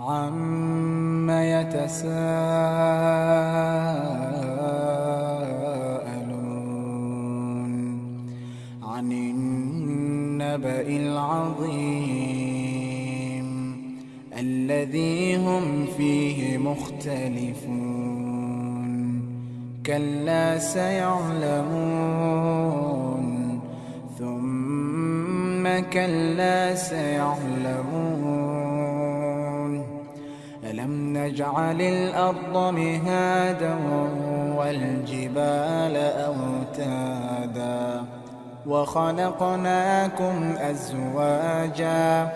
عَمَّ يَتَسَاءَلُونَ عَنِ النَّبَإِ الْعَظِيمِ الَّذِي هُمْ فِيهِ مُخْتَلِفُونَ كَلَّا سَيَعْلَمُونَ ثُمَّ كَلَّا سَيَعْلَمُونَ أَلَمْ نَجْعَلِ الْأَرْضَ مِهَادًا وَالْجِبَالَ أَوْتَادًا وَخَلَقْنَاكُمْ أَزْوَاجًا